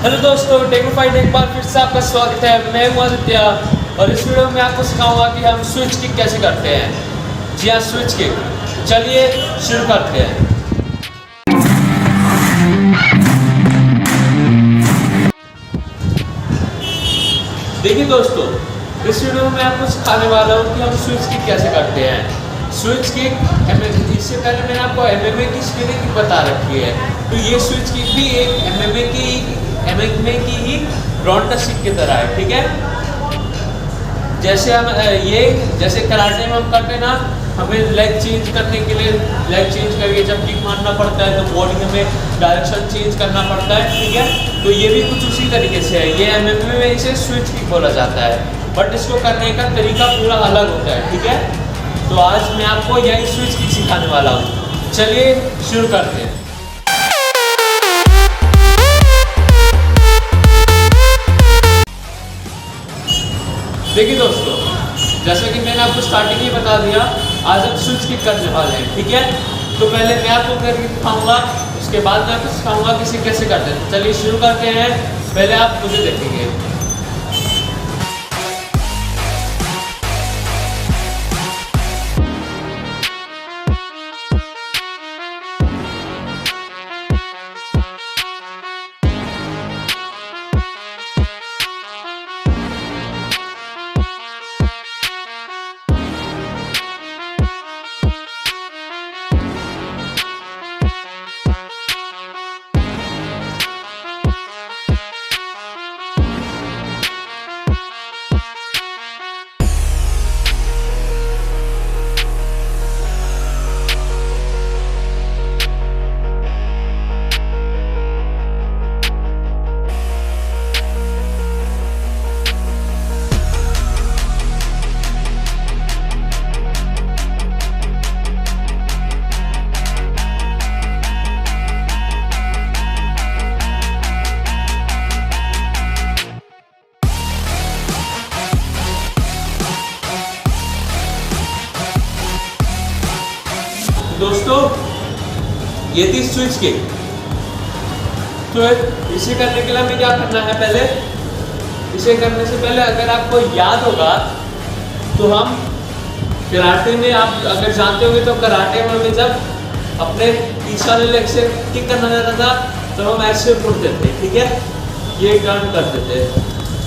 Hello दोस्तों, टेक्नोफाइट एक बार फिर से आपका स्वागत है। मैं हूं आदित्य और इस वीडियो में आपको सिखाऊंगा कि हम स्विच किक कैसे करते हैं। जी हाँ, स्विच किक। चलिए शुरू करते हैं। देखिए दोस्तों, इस वीडियो में मैं आपको सिखाने वाला हूँ कि हम स्विच किक कैसे करते हैं। स्विच किक इससे पहले मैंने आपको एमएमए की स्किलिंग बता रखी है, तो ये स्विच किक भी एक एमएमए की ही ग्राउंड टचिंग की तरह है। ठीक है, जैसे कराटे में हम करते हैं ना, हमें लेग चेंज करने के लिए लेग चेंज करके जब किक मारना पड़ता है तो बॉडी हमें डायरेक्शन चेंज करना पड़ता है। ठीक है, तो ये भी कुछ उसी तरीके से है। ये एमएमए में इसे स्विच किक बोला जाता है, बट इसको करने का तरीका पूरा अलग होता है। ठीक है, तो आज मैं आपको यही स्विच किक सिखाने वाला हूँ। चलिए शुरू करते हैं। देखिए दोस्तों, जैसा कि मैंने आपको स्टार्टिंग में बता दिया, आज हम स्विच किक करने वाले हैं। ठीक है, तो पहले मैं आपको करके दिखाऊंगा, उसके बाद मैं आपको सिखाऊंगा कि इसे कैसे करते हैं। चलिए शुरू करते हैं। पहले आप मुझे देखेंगे। दोस्तों, ये थी स्विच किक। तो इसे करने के लिए हमें क्या करना है, पहले इसे करने से पहले अगर आपको याद होगा तो हम कराटे में, आप अगर जानते होंगे तो कराटे में हमें जब अपने तीसरा लेग से किक करना रहता था तो हम ऐसे उठते थे। ठीक है, ये टर्न करते थे,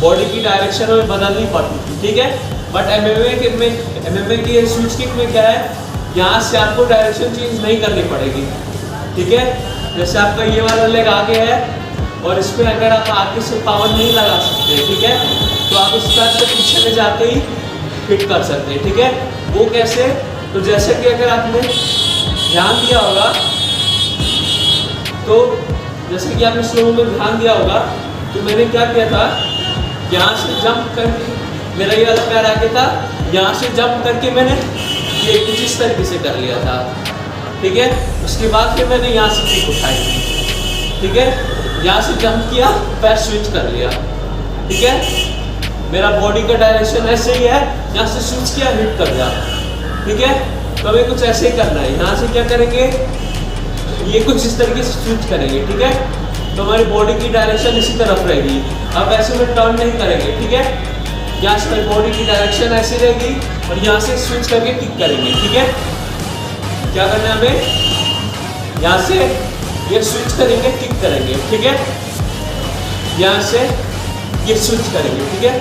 बॉडी की डायरेक्शन हमें बदलनी पड़ती थी। ठीक है, बट एमएमए की स्विच किक में क्या है, यहाँ से आपको डायरेक्शन चेंज नहीं करनी पड़ेगी। ठीक है, जैसे आपका ये वाला लेग आगे है और इस पर अगर आप आगे से पावर नहीं लगा सकते, ठीक है, तो आप इस पैर से पीछे में जाते ही हिट कर सकते हैं। ठीक है, वो कैसे, तो जैसे कि अगर आपने ध्यान दिया होगा, तो जैसे कि आपने स्लो में ध्यान दिया होगा, तो मैंने क्या किया था, यहाँ से जंप करके मेरा ये वाला पैर आगे था, यहाँ से जंप करके मैंने ये कुछ इस तरीके से कर लिया था। ठीक है, उसके बाद फिर मैंने यहाँ से किक उठाई थी। ठीक है, यहाँ से जंप किया, पैर स्विच कर लिया। ठीक है, मेरा बॉडी का डायरेक्शन ऐसे ही है, यहाँ से स्विच किया, हिट कर दिया। ठीक है, तो हमें कुछ ऐसे ही करना है। यहाँ से क्या करेंगे, ये कुछ इस तरीके से स्विच करेंगे। ठीक है, तो हमारी बॉडी की डायरेक्शन इसी तरफ रहेगी। अब ऐसे में टर्न नहीं करेंगे। ठीक है, यहाँ से बॉडी की डायरेक्शन ऐसी रहेगी और यहाँ से स्विच करके किक करेंगे। ठीक है, क्या करना है हमें, यहाँ से ये स्विच करेंगे, किक करेंगे। ठीक है, यहाँ से ये स्विच करेंगे। ठीक है,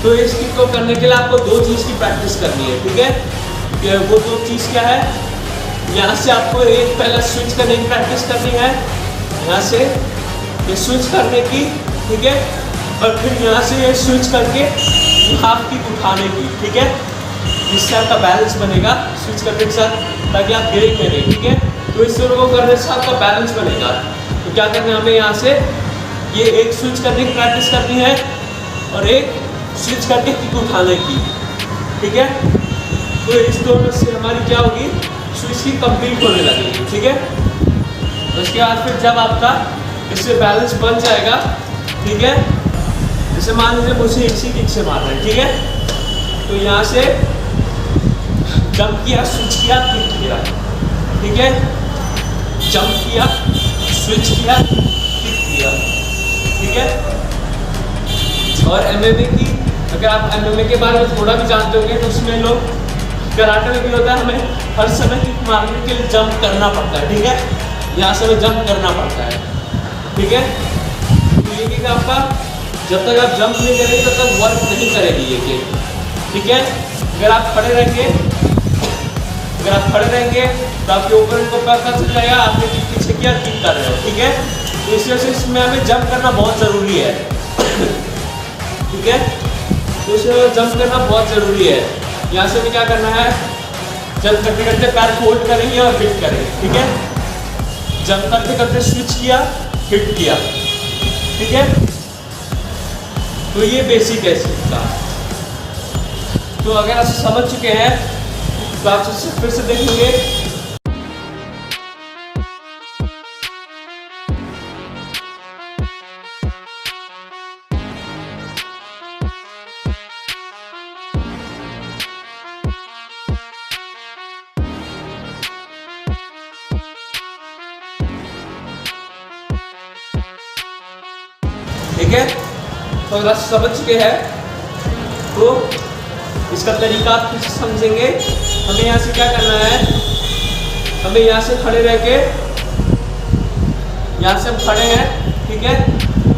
तो इस किक को करने के लिए आपको दो चीज़ की प्रैक्टिस करनी है। ठीक है, वो दो चीज़ क्या है, यहाँ से आपको एक पहला स्विच करने की प्रैक्टिस करनी है, यहाँ से ये स्विच करने की। ठीक है, और फिर यहाँ से ये स्विच करके हाफ किक उठाने की। ठीक है, इससे आपका बैलेंस बनेगा स्विच करने के साथ, ताकि आप गिरेंगे नहीं। ठीक है, तो इस दोनों को करने से आपका बैलेंस बनेगा। तो क्या करना है, हमें यहाँ से ये एक स्विच करने की प्रैक्टिस करनी है और एक स्विच करके किक उठाने की। ठीक है, तो इस दोनों से हमारी क्या होगी, स्विच की कंप्लीट होने लगेगी। ठीक है, उसके बाद फिर जब आपका इससे बैलेंस बन जाएगा, ठीक है, जैसे मान लीजिए मुझे इसी किक से मारना है। ठीक है, तो यहाँ से जंप किया, स्विच किया, किक किया। ठीक है, जंप किया, स्विच किया, किक किया। और MMA की, अगर आप MMA के बारे में थोड़ा भी जानते होंगे तो उसमें लोग, कराटे में भी होता है, हमें हर समय किक मारने के लिए जंप करना पड़ता है, ठीक है, यहाँ से हमें जंप करना पड़ता है, ठीक है। तो ये किक आपका जब तक आप जंप नहीं करेंगे तब तक वर्क नहीं करेगी ये किक, ठीक है। अगर आप खड़े रहेंगे तो आपके ऊपर को पता चल जाएगा आपने किक पीछे किया, किक कर रहे हो, ठीक है। तो इस वजह से इसमें हमें जंप करना बहुत ज़रूरी है, ठीक है। तो इसमें जंप करना बहुत ज़रूरी है। यहाँ से भी क्या करना है, जंप करते करते पैर फोल्ड करेंगे और हिट करेंगे, ठीक है। जंप करते करते स्विच किया, हिट किया, ठीक है। तो ये बेसिक है इसका। तो अगर आप समझ चुके हैं तो आप फिर से देखेंगे। ठीक है, तो अगर आप समझ चुके हैं तो इसका तरीका आप फिर से समझेंगे। हमें यहाँ से क्या करना है, हमें यहाँ से खड़े रह के, यहाँ से हम खड़े हैं, ठीक है।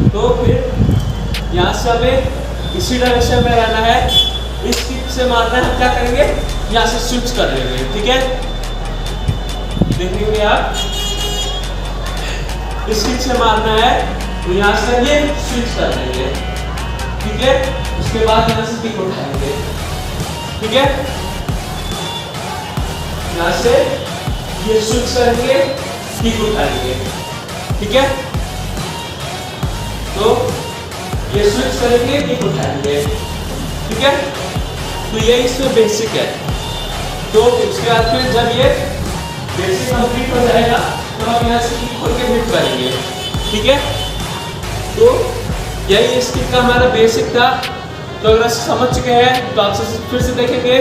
तो फिर यहाँ से हमें इसी डायरेक्शन में रहना है, इस किक से मारना है। हम क्या करेंगे, यहाँ से स्विच कर लेंगे, ठीक है। देखेंगे आप, इस किक से मारना है तो यहाँ से ये स्विच कर लेंगे, ठीक है। उसके बाद यहाँ से किक उठाएंगे, ठीक है। यहाँ से ये स्विच करेंगे, किक उठाएंगे, ठीक है। तो ये स्विच करेंगे, किक उठाएंगे, ठीक है। तो ये इसमें बेसिक है। तो उसके बाद फिर जब ये बेसिक कंप्लीट हो जाएगा तो हम यहाँ से किक खोल के हिट करेंगे, ठीक है। तो यही इस किक का हमारा बेसिक था। तो अगर आप समझ चुके हैं तो आपसे फिर से देखेंगे।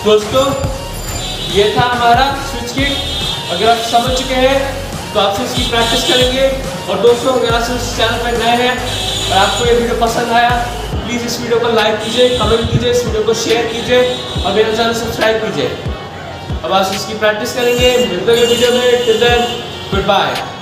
दोस्तों ये था हमारा स्विच किक। अगर आप समझ चुके हैं तो आपसे इसकी प्रैक्टिस करेंगे। और दोस्तों अगर आप इस चैनल पर नए हैं और आपको ये वीडियो पसंद आया, प्लीज़ इस वीडियो को लाइक कीजिए, कमेंट कीजिए, इस वीडियो को शेयर कीजिए और मेरे चैनल सब्सक्राइब कीजिए। अब आप इसकी प्रैक्टिस करेंगे। मिलते हैं वीडियो में। Till then good bye.